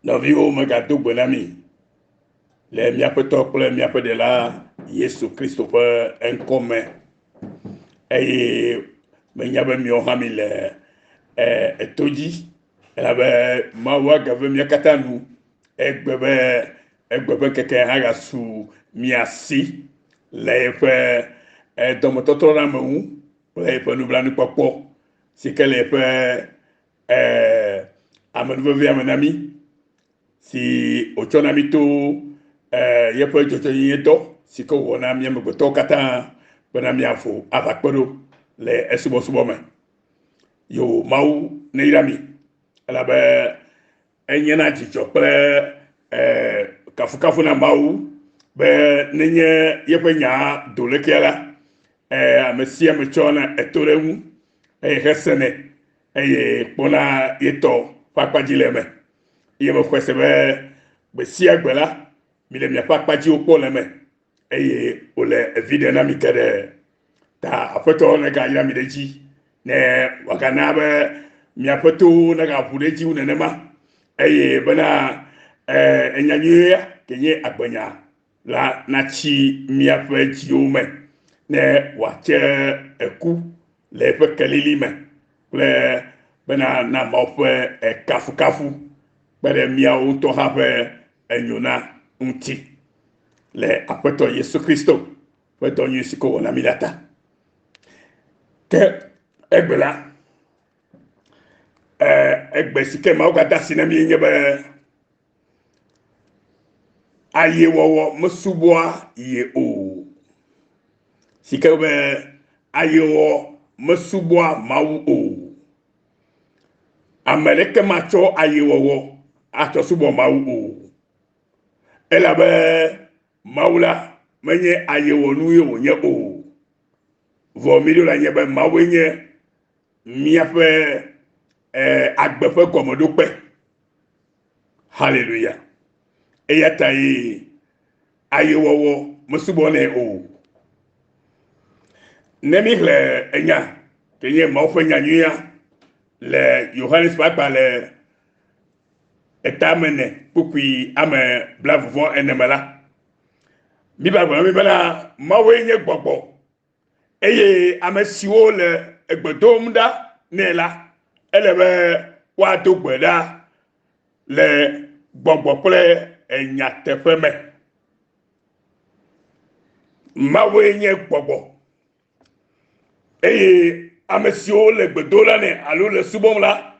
Nɔviwo megado gbe na mi le miaƒe tɔ kple miaƒe ɖela Yesu Kristo ƒe ŋkɔme eye menya be miawo hã mi le eto dzi elabe Mawu agave mia katã nu egbe ƒe keke hã gasu mia si le eƒe dɔmetɔtrɔ na me ŋu kple eƒe nublanuikpɔkpɔ si ke le eƒe amenuvevea me na mi si wotsɔ na mi to yeƒe dzɔdzɔenyenye dɔ si ke wɔ na mia megbetɔwo katã bena miavo ava kpe ɖo le esubɔsubɔ me. Yo Mawu neyra mi elabe enye na dzidzɔ kple kafukafu na Mawu be nenye yeƒe nya do lekea la ame sia ame tsɔ na eto ɖe ŋu eye hesene eye kpɔna yetɔ ƒe akpadzi le me. Ye me xɔe se be gbe sia gbe la mi le miaƒe akpadziwo kpɔ le me eye wòle evi ɖe na mi geɖe ta aƒetɔ negayra mi ɖe dzi ne wòagana be miaƒe towo negaʋu ɖe dzi wu nenema eye bena enya nyuie ke nye agbenya la natsi miaƒe dziwo me ne wòatse eku le eƒe kelili me kple bena na Mawu ƒe kafukafu kpe ɖe miawo ŋutɔ hã ƒe enyona ŋuti le aƒetɔ Yesu Kristo ƒe dɔ nyui si ke wɔ na mi la ta. Ke egbe la egbe si ke Mawu gada asi na mi nye be ayewɔwɔ mesubɔa ye o, si ke be ayewɔwɔ mesubɔa Mawu o. Ame ɖeke matsɔ ayewɔwɔ atsɔ subɔ Mawu o. Elabe Mawu la menye ayewɔnu ye wònye o. Vɔ mi ɖo la nye be Mawu nye miaƒe agbe ƒe gɔmeɖokpe. Hallelujah. Eya ta yi ayewɔwɔ mesubɔnɛ o. Ne mi xlẽ enya ke nye Mawu ƒe nyanyuia le Yohanes ƒe agbalẽ etamene kpukpui ame 24 me la, mi ba gblɔ mi bena Mawue nye gbɔgbɔ eye ame siwo le egbe dom ɖa nɛ la ele be woado gbe ɖa le gbɔgbɔ kple enyateƒe me. Mawue nye gbɔgbɔ eye ame siwo le gbe dom ɖa nɛ alo le subɔm la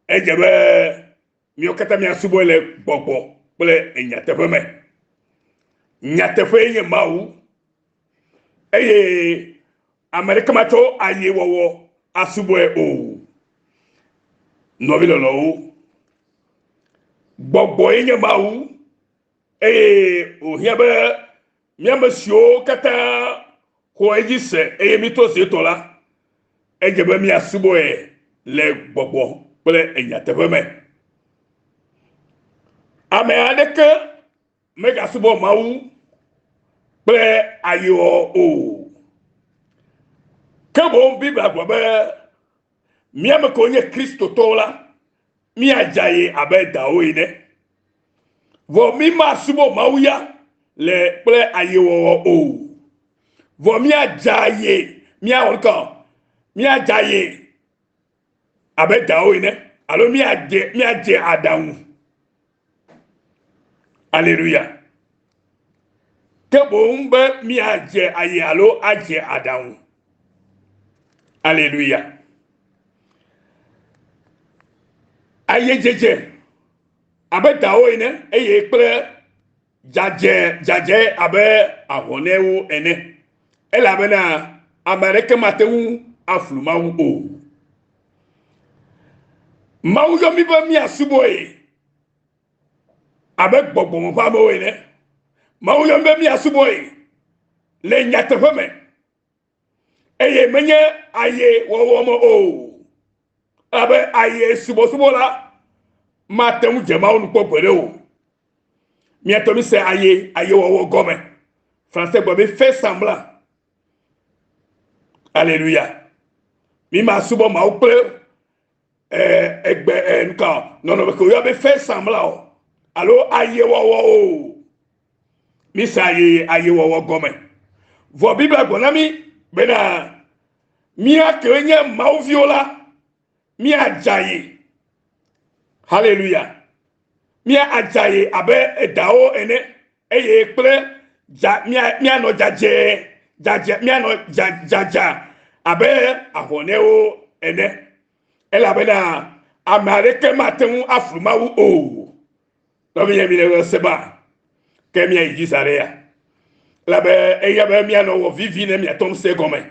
edze be miawo katã miasubɔe le gbɔgbɔ kple enyateƒe me. Nyateƒe nye Mawu eye ame ɖeke matsɔ ayewɔwɔ asubɔe o. Nɔvi lɔlɔwo, gbɔgbɔe nye Mawu eye wòhiã be míame siwo katã xɔ edzi se eye mito zetɔ la edze be miasubɔe le gbɔgbɔ kple enyateƒe me. Ame aɖeke megasubɔ Mawu kple ayewɔwɔ o. Ke boŋ Biblia gblɔ be míame kewo nye kristotɔwo la míadza ye abe dawo ene. Vɔ mi masubɔ Mawu ya le kple ayewɔwɔ o. Vɔ míadza ye míadza ye abe dawo ene alo míadze aɖaŋu. Alléluia. Ke boŋ be míadze aye alo adze aɖaŋu. Alléluia. Ayedzedze abe dawo ene eye kple dzadze abe ahɔnɛwo ene. Elabena ame ɖeke mate ŋu aflu Mawu o. Mawu yɔ mi be miasubɔe abe gbɔgbɔme ƒe amewo ene. Mawu yɔ mi be miasubɔe le nyateƒe me eye menye aye wɔwɔ me o. Abe aye subɔsubɔ la mate ŋu dze Mawu nu kpɔ gbeɖe o. Miatɔ mi se ayewɔwɔ gɔme. Français gblɔ be fait semblant. Alléluia. Mi ma subɔ Mawu kple egbe nka non be ko yo be fait semblant allo aye wo misa aye wo gome vo Bible gonami bena mia kenye mauviola mia jaye hallelujah mia ajaye abe edao ene eye ple ja mia no jaje mia no jaja abe ahoneo ene ela bena amareke matemu afrumawu o no mi le seba ke mia yisarea la be eya be mia no wo vivi ne mia tom se gome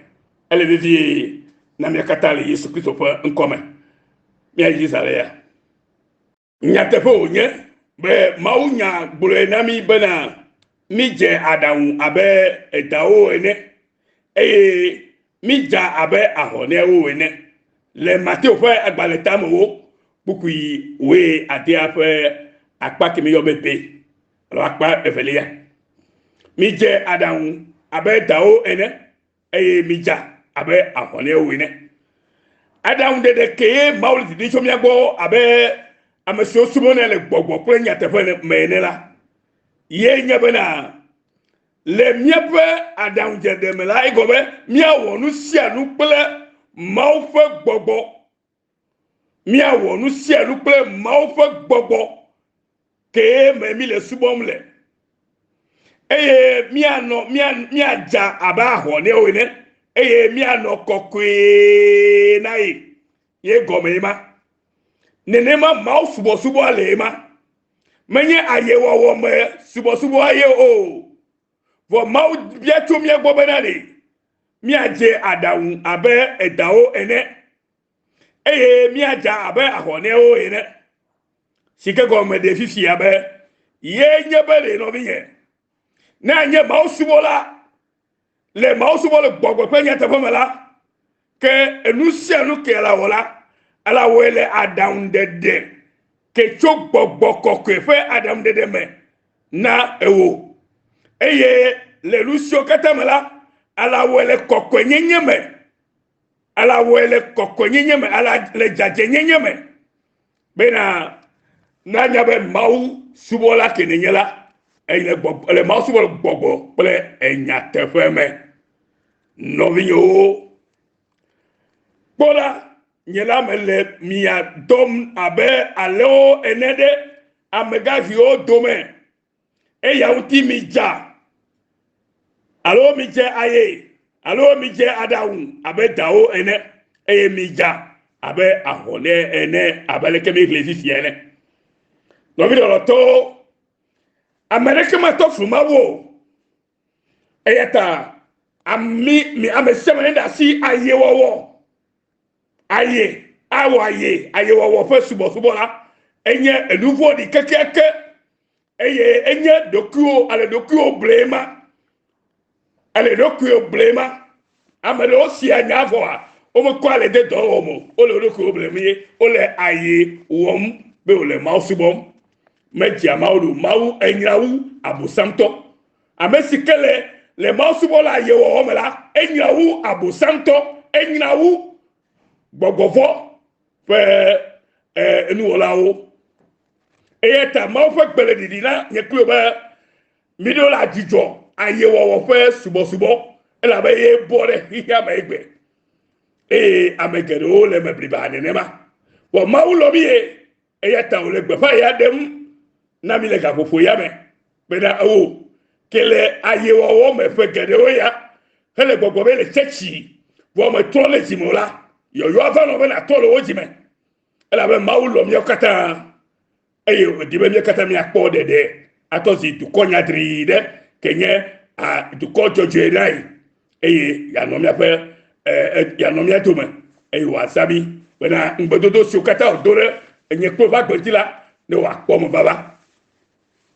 ele vivi na mia katale Yesu Kristo pa nkome mia yisarea nyatepo nye be maunya gbure na mi bena mi je adawu abe edao ene mi ja abe ahone o ene le Matthieu fe agbaleta mo buku yi we ade afa akpa ke mi yo bepe lo akpa evelia mi je adawu abe dao ene mi ja abe ahone o ene adawu de ke maulidi di chomi agbo abe amesio sumone le gbogbo kure nyatefe ne menela ye nyabena le miepe adawu je de mela igobe mia wonu sia nu ple mau fe gbogbo mia wonu sia nu ple mau fe gbogbo ke me mi le subom le mia ja aba ho ne o ne mia no kokwe nai ye gome ma nenema mau subo ale ma menye ayewo wo me subo aye o vo mau bietu mi egbo benani mi aje adawu abe edao ene mi aja abe ahone o ene sike gome de fifi abe ye nyebele no biye na nye mau subola le mau subole gbogbo pe nya te fomela ke enusia nu ke la wala ala wele adam dede ke chok gbogbo kokwe fe adam dede me na ewo le lusio katamela ala wele kokwe nyenyeme ala wele kokwe nyenyeme ala le jaje nyenyeme bena na nyabe mau subola ke nenyela le mau subole gbogbo ple enya te feme novinho pola nyela mele mia dom abe aleo enede amegavi o dome ya uti mija alo mi je aye alo mi je adawu abe dao ene mija abe ahone ene abele kemi eglise ene no video lo to amerika ma to frumawo eyata mi amesema nda si aye wowo aye wowo fe subo la enye enuvo di kekeke enye dokuo ale dokuo blema amele osi anya avoa o mo kwa le de do omo o le dokuo blemi o le aye wom be o le mausubom meji amaudu mau enyawu abusanto amesikele le mausubola aye wo omela enyawu abusanto enyawu gbogbo fe enu olawo eyeta ma fe gbele didi na ye klo ba mido la jijo aye wo fe subo ela ba ye bore hiya ma egbe amegere o le mebriba ne ma wo ma ulo bi eyeta o le gbe fa ya dem na mi le ka fofo ya me bena o kele aye wo me fe gere o ya hele gbogbo be le chechi wo me to le jimola yo ava no be na to lo ojime ela be ma ulo mi okata di be mi okata mi akpo dede atozi du konya dride kenye du ko jojo nai ya no mi ape ya no mi atoma wa sabi be na ngbododo si okata odore enye klo ba gbetila ne wa akpo mo baba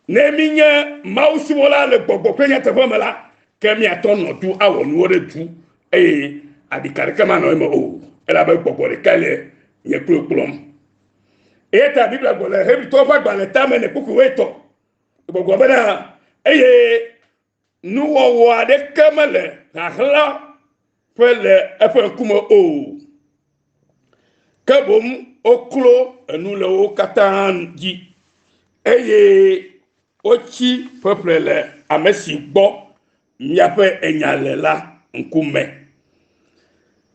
ne mi nye mausubola le gbogbo penya te fomela kemi atono du awon wore du adikare kama no mo ela be gbogbo le kale ye kpolom eta bibla gbole hebi to fa gbale tame ne kuku weto gbogbo bena nu wo ade kamale ahla pele efe kumo kabom oklo enu le wo katan dzi eye otsi peuple le ame si gbɔ miaƒe enya le la ŋkume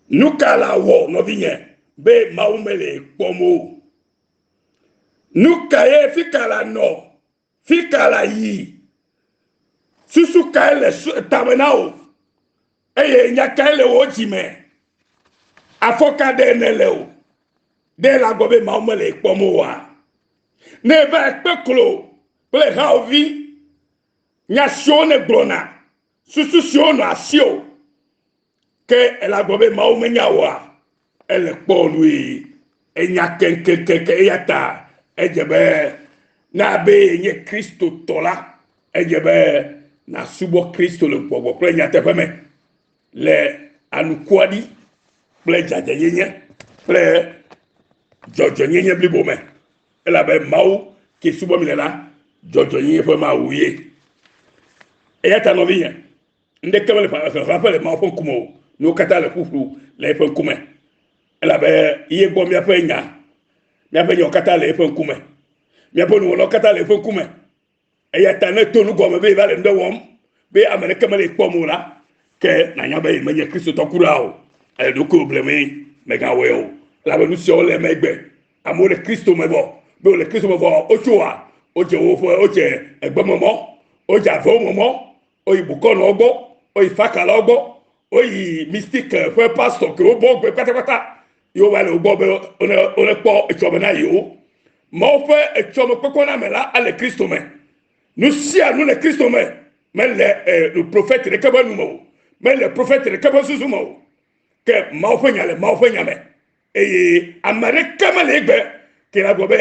nu ka la wɔ nɔvinye be Mawu mele kpɔm o nu ka ye fi ka la nɔ fi ka la yi susu ka le tame na o eye nya ka le wo dzi me afɔka ɖe ne le o ɖe la gbɔ be Mawu mele kpɔm o wa ne va kpe klo kple haovi nya siwo ne gblɔna susu siwo nɔ asi o ke ela gbɔ be Mawu menya oa ele kpɔ nui enya kenkeke eya ta edze be na be nye Kristo tɔ la edze be na subɔ Kristo le gbɔgbɔ kple nyateƒe me le anukuaɖi kple dzadzenyenye kple dzɔdzɔnyenye blibo me elabe Mawu ke subɔ mi le la dzɔdzɔnyenye ƒe Mawu ye eya ta nɔvinye ŋdeke mele ƒe le Mawu ƒe ŋkume o nuwo katã le ƒuƒlu le eƒe ŋkume elabe ye gbɔ miaƒe nyawo katã le eƒe ŋkume miaƒe nuwɔnawo katã le eƒe ŋkume eya ta ne to nugɔme be va le ŋdɔ wɔm be ame ɖeke mele kpɔm o la ke nanya be menye kristotɔ kura o ele ɖokuiwo bleme megawɔe o elabe nu siawo le megbe amewo le Kristo me bɔ be wole Kristo me bɔ wotsoa wodze wodze egbememɔ wodze avewo mɔmɔ woyi bukɔnɔwo gbɔ woyi fakalawo gbɔ oyi mystique ƒe pastor ke wo bɔ gbe kpatakpata yewo va le wo gbɔ be wole kpɔ etsɔme na yewo Mawu ƒe etsɔme kpekpe na me la ale Kristo me nu sia nu le Kristo me mele le prophète ɖeke be nu me o mele prophète ɖeke be susu me o ke Mawu ƒe nya le Mawu ƒe nya me eye ame ɖeke mele egbe ke la gbɔ be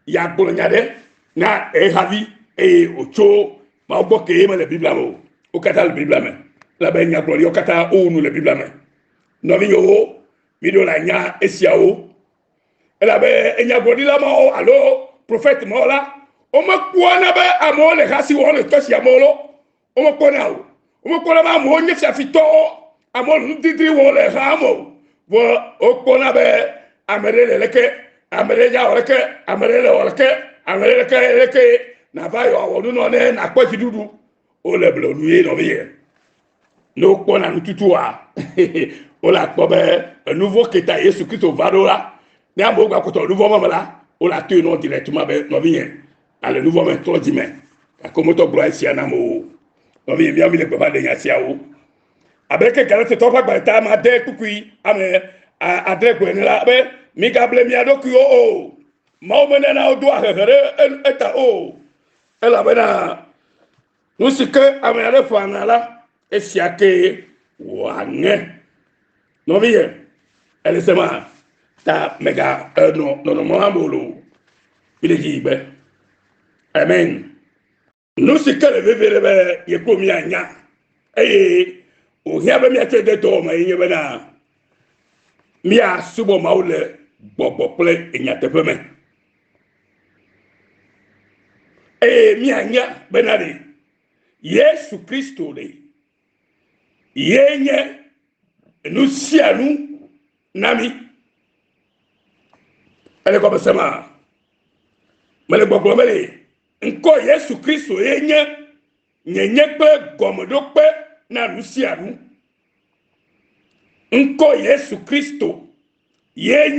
yeagblɔ nya ɖe na ehavi eye wòtso Mawu gbɔ ke ye mele Biblia me o wo katã le Biblia me labe nyagblɔɖiwo katã wo nu le Biblia me nɔvinyewo mi ɖo la nya esiawo elabe enyagblɔɖila mawo alo prophète mawo la womekpɔna be amewo le hasi wɔm le tɔsi amewo lo womekpɔna o womekpɔna be amewo nye fiafitɔwo amewo le nudidri wɔm le ha me o vɔ wokpɔna be ame ɖe le leke ame ɖe nya wɔ leke ame ɖe le wɔ leke ame ɖe leke nava yɔ awɔ nunɔ ne nakpɔ dziɖuɖu wole ble nu ye nɔviye ne wokpɔna nututua wole akpɔ be enuvo keta Yesu Kristo va ɖo la ne amewo gakɔtɔ nuvɔ me la wole atoe nɔ directement be nɔvinye ale nuvɔ me trɔ dzi me gake wometɔ gblɔ esia na amewo nɔvinye míawo mi le gbeƒã ɖe nya siawo abe ke Galatetɔwo ƒe agbalẽ ta ame ade kpukui ame adre gblɔe ne la be migable mia ɖokuiwo o Mawu menana wodo ahehe ɖe eta o elabena nu si ke ame aɖe ƒãna la esia ke wòaŋe nɔvinye elisema ta mega nɔnɔmɔ hã bolo mi le dzi gbe amen nu si ke le vevie ɖe be yekpo mianya eye wòhiã be miatse de dɔwɔme ye nye bena miasubɔ Mawu le gbɔgbɔ kple enyateƒe me eye mianya bena ɖe Yesu Kristo ɖe ye nye nu sia nu na mi ele gɔme sema mele gbɔgblɔ be le ŋkɔ Yesu Kristo ye nye kple gɔmeɖokpe na nu sia nu ŋkɔ Yesu Kristo ye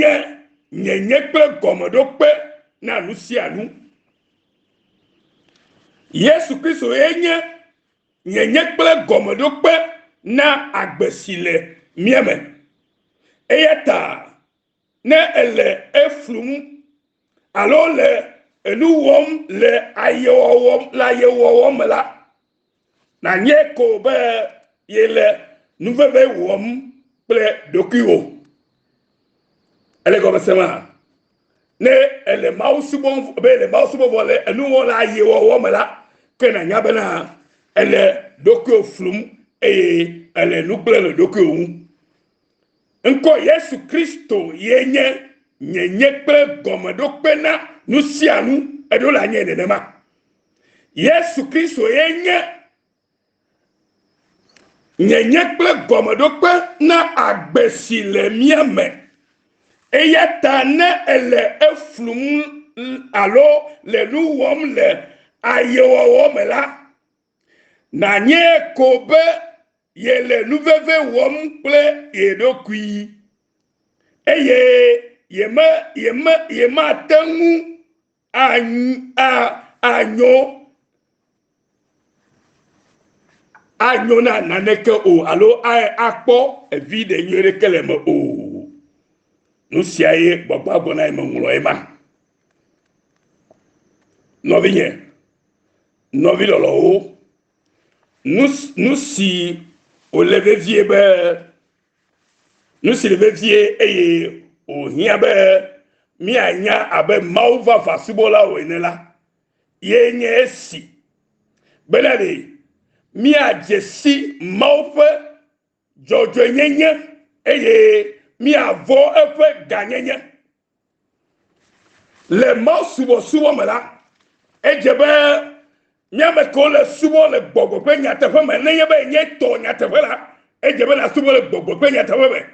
nye kple gɔmeɖokpe na nu sia nu Yesu Kristo ye nye kple gɔmeɖokpe na agbe si le mia me eya ta ne ele eflum alo le enu wɔm le ayewɔwɔ me la na nye ko be ye le nuveve wɔm kple ɖokuiwo ele gɔme sema ne ele Mawu subɔ be ele Mawu subɔ vɔ le enu wɔm le ayewɔwɔ me la ke na nya bena ele ɖokuiwo flum eye ele nu gblẽ le ɖokuiwo ŋu ŋkɔ Yesu Kristo ye nye kple gɔmeɖokpe na nu sia nu eɖo le anyi nenema Yesu Kristo ye nye kple gɔmeɖokpe na agbe si le mia me eyata ne ele eflum alo le nu wom le ayewo wom la na nye kobe ye le nu veve wom ple edokui eye yema tangu anyo na naneke o alo akpo evide nyere keleme o nusiaye gbagbo na imangulo ema novinye novilolo o nusi o levevie be nusi levevie eye o hia be mi anya abe mauva fasibola o enela yenye esi belade mi ajesi maufe jojo nyenye eye mi avo efe ganyenye le mau subo mela ejebe nyame ko le subo le gbogbo pe nyatefe me ne yebe nye to nyatefe la ejebe na subo le gbogbo pe nyatefe be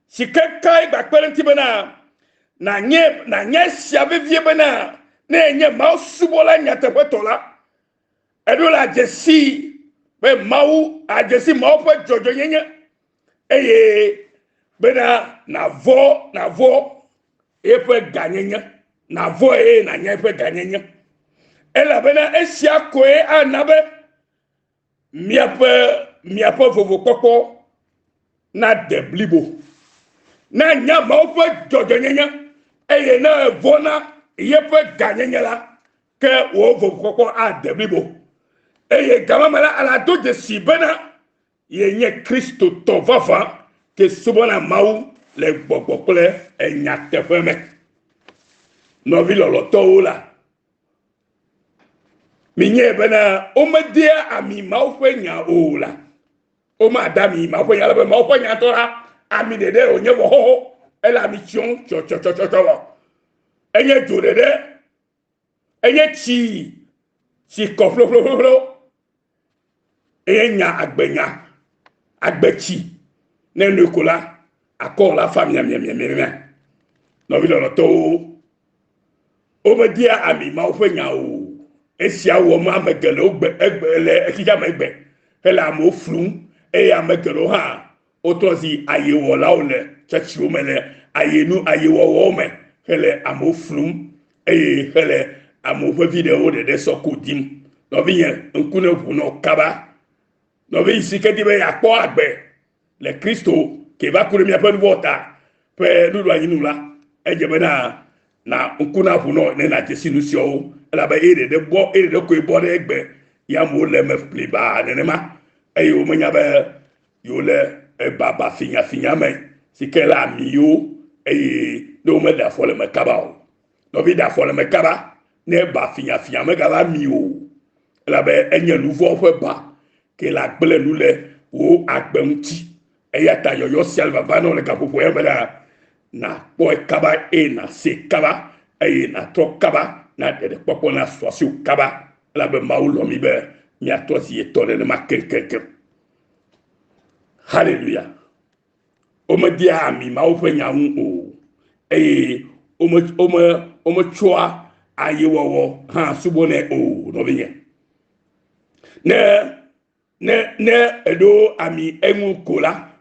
sikeka igba perenti be na nye siave vie be na nye mau subo la nyatefe to la edo la jesi be mau ajesi mau pe jojo nyenye eye bena na vo efe ganyenye na vo na nya efe ganyenye ela bena esia koe anabe miape vovo koko na deblibo na nya ma ofe jojo nyenye eye na vo na yefe ganyenye la ke wo vovo koko a deblibo eye gamamala ala do de si bena yenye Kristo to vafa ke subona mau le gbogbo ple enya tefeme no vi lolo to la minye bena o media ami mau fe nya o la o ma dami mau fe nya la mau fe nya to la ami dede o nye wo ela mi chion cho enye jo dede enye chi koflo enya agbechi nenu kola akọ la famille mia no vi lo to o me dia ami ma o fe nya o esia wo ma megele egbele ekija megbe hela mo flum e amegelo ha o to si ayewo la o le chachi o mele ayenu ayewo wo me hele amo flum e hele amo video de soko dim no vi yen nkune fu no kaba no vi sikedi be akọ agbe le Kristo ke va kure mi apen vota pe lulu anyinu la ejebe na nkuna fu no ne na jesi nu sio la ba ere de ko e bo de egbe ya mo le me pliba ne ma e o menya be yo le e baba finya me sikela mi yo e do me da fo le me kaba o no vi da fo le me kaba ne ba finya me kaba mi o la be enye nouveau fo ba ke la gble nu le o agbenti eya ta yo sialva vano le kapopo yambela na boy kaba na se kaba na to kaba na de popo na swasi kaba la be maulo mi be mi atosi etole ne makenkenke hallelujah o me dia mi ma o fenya o o me choa ayewo ha subo ne o no binye ne edo ami enu kola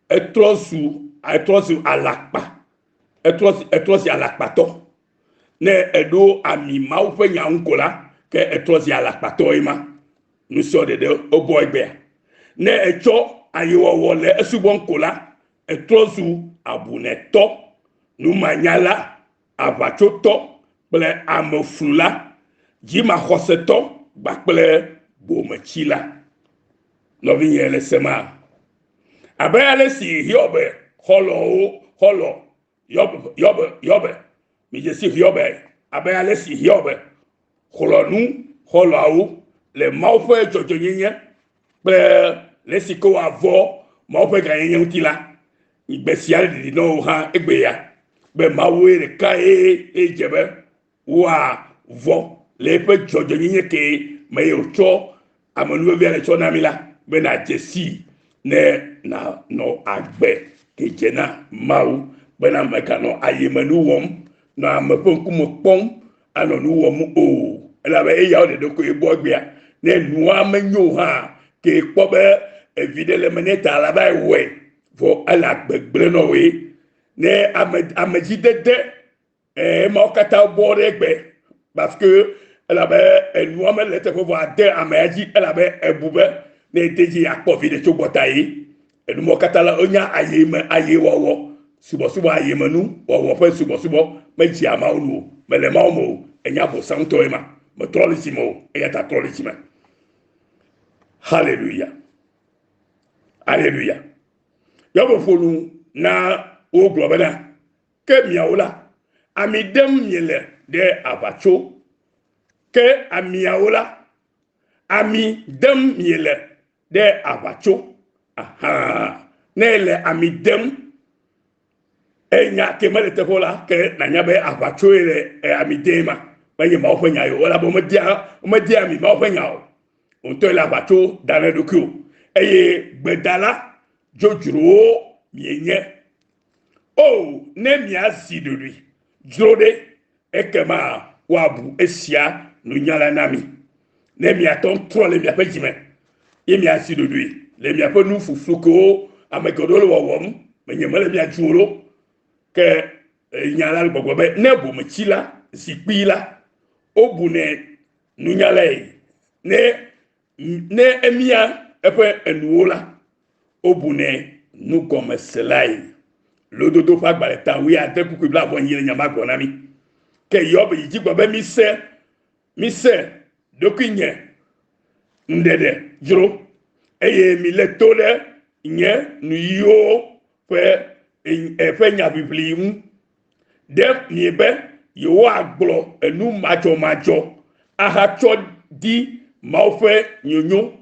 etrosu alakpa etrosi alakpato ne edo ami mau fe nya nkola ke etrosi alakpato ima nu so de o boy be ne echo ayewo wole esubo nkola etrosu abuneto nu manyala avachoto ple amofula jima khoseto bakple bomachila no vinyele sema abele si hiobe holo yobe mi je si hiobe abele si hiobe holo au le maufe jojo nyenye ple le siko avo maufe ganyenye utila ibesial di no ha egbe ya be mawe le kae ejebe wa vo le pe jojo nyenye ke me yocho amanu bi ale chona mila be na jesi ne na no agbe ke jena mau bena mekano ayemanu wom na maponku mopom ano nu wom o ela ba e yaw de ko e bogbia na nu amanyo ha ke kpobe evidele meneta la ba we fo ala gbegbre no we ne amajidede ma kata bore egbe parce que ela ba nu amelete fo ade amaji ela ba ebube ne deji akpo vide to botai enu mo kata la onya ayewowo subo ayemanu wo fe subo meji ama olu melema omo enya bo santo ema me trolisimo eya ta trolisima hallelujah hallelujah yabo fonu na o globala ke miaola amidem miele de abacho ke amiaola amidem miele de abacho aha nele amidem enya kemele tefola ke nanyabe abacho ele amidema baye ma ofanya yo wala bo media mi ma ofanya o onto la abacho dana dokio eye gbedala jojuro mienye o ne miasi de lui jode ekema wabu esia no nyala nami ne miaton trole mi apejime ye miasi de lui le miapo nu fufuko amegodolo wowom menyemele miajulo ke nyala gbogbo be ne bu mechila zikpila obune nu nyala ne emia epe enuola obune nu gomeselai lododo fa gbaleta wi ade kuku bla bo nyele nyama gonami ke yobe yiji gbobe mise dokinye ndede juro eye mi le tole nye nu yo fe nya biblium de mi be yo agbo enu majo ahacho di ma fe nyonyo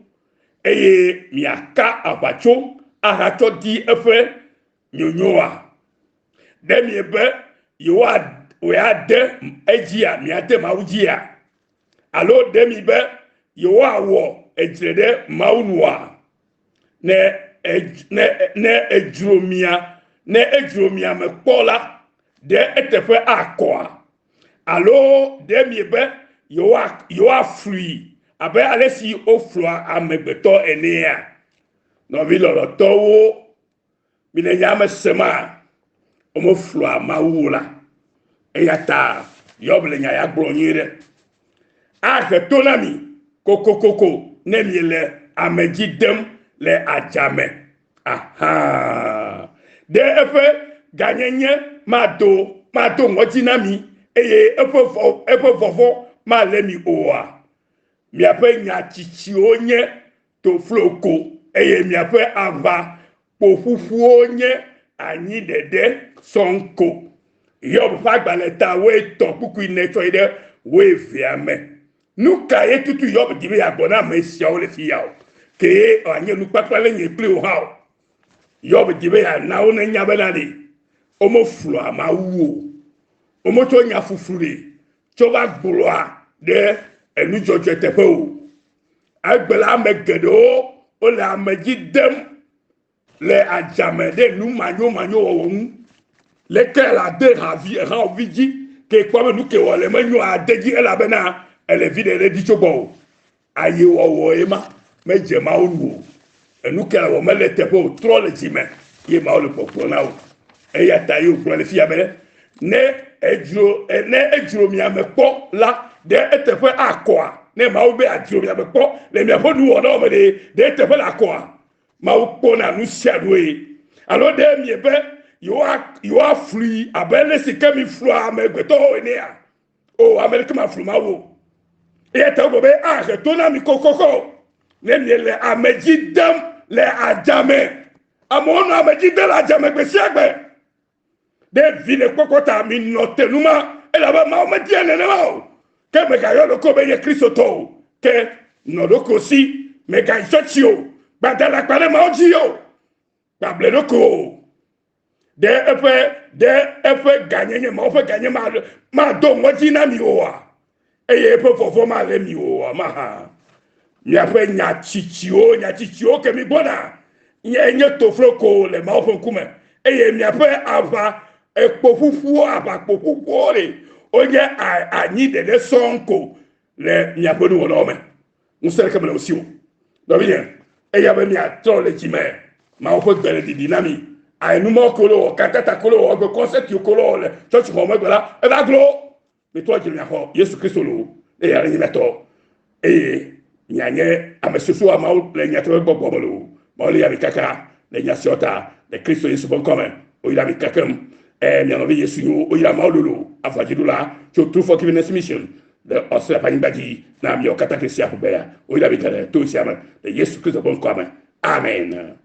eye mi aka abacho ahacho di efe nyonyoa de mi be yo we ade ejia mi ade mawujia alo de mi be yo awo ejrede maunwa ne ejromia me kola de etefe akwa alo de mi be yo afri abe alesi oflua amegbeto enea no vi loro towo mi ne nyame sema omo flua mawula eyata yoble nya ya gbonyire ake tonami kokokoko ne miele amejidem le ajame aha de efe ganyenye mado ngotinami eye efe fofo ma lemi oa mi ape nya chichi onye to floko eye mi ape ava po fufu onye anyi dede sonko yob fagbaleta we to kuku ineto ide we viame nuka etutu yob dibe agbona mesia ole fiao ke anye nu papale nye ple o ha yob dibe ya na ona nya benade omo flu ama wu omo to nya fufure to ba gboroa de enu jojo tepe o agbela megedo o la megidem le ajame de nu manyo wo lesquels a des raviji que quoi nous que on les menyo a deji ela bena ele vide le dichobo aye wo ema meje ma onu enu que la mele tepo trop le jime ye ma le popo na o e ya tayo pro le fia bele ne ejuro mi amepo la de etefe akwa ne ma obe ajuro mi amepo le mi apo nu ona o de etefe akwa ma o pona nu siadoe alors de mi ebe you are free abele sikemi flua megbeto enea o amerika ma fluma wo e ta go be retona mi kokoko ne le amejidem le ajame amono amejidem la ajame gbe siagbe de vile kokota mi notenuma e la ba ma o mediene ne ma ke me ga yo ko be ye kristoto ke no do ko si me ga isochio badala pare ma ojio bable do ko de efe ganyenye ma ofe ganye ma do ngoti na mi oa eye efe fofo ma le mi oa ma ha mi ape nya chichio ke mi bona nye tofroko le ma ofe kume eye mi ape ava ekpofufu abakpofufu le onye anyi de sonko le miapodu wonome musere kamela osiwo do bien e ya be mi atro le jime ma o fo gbere di dinami ai numo kolo katata kolo o go concept yo kolo le church mo me gbara e ba glo mi to jimi afọ Yesu Kristo lo e ya ni meto e nyanye amesusu ama le nyatro gbogbo lo mo le ya mi kaka le nyasiota le Kristo Yesu bon comme o ila mi kakam mianovi Yesu yo o ila maululu afajidula cho true forgiveness mission de osla panimbaji na mi okata Kristo ya kubea o ila bitale to siama le Yesu Kristo bon comme amen.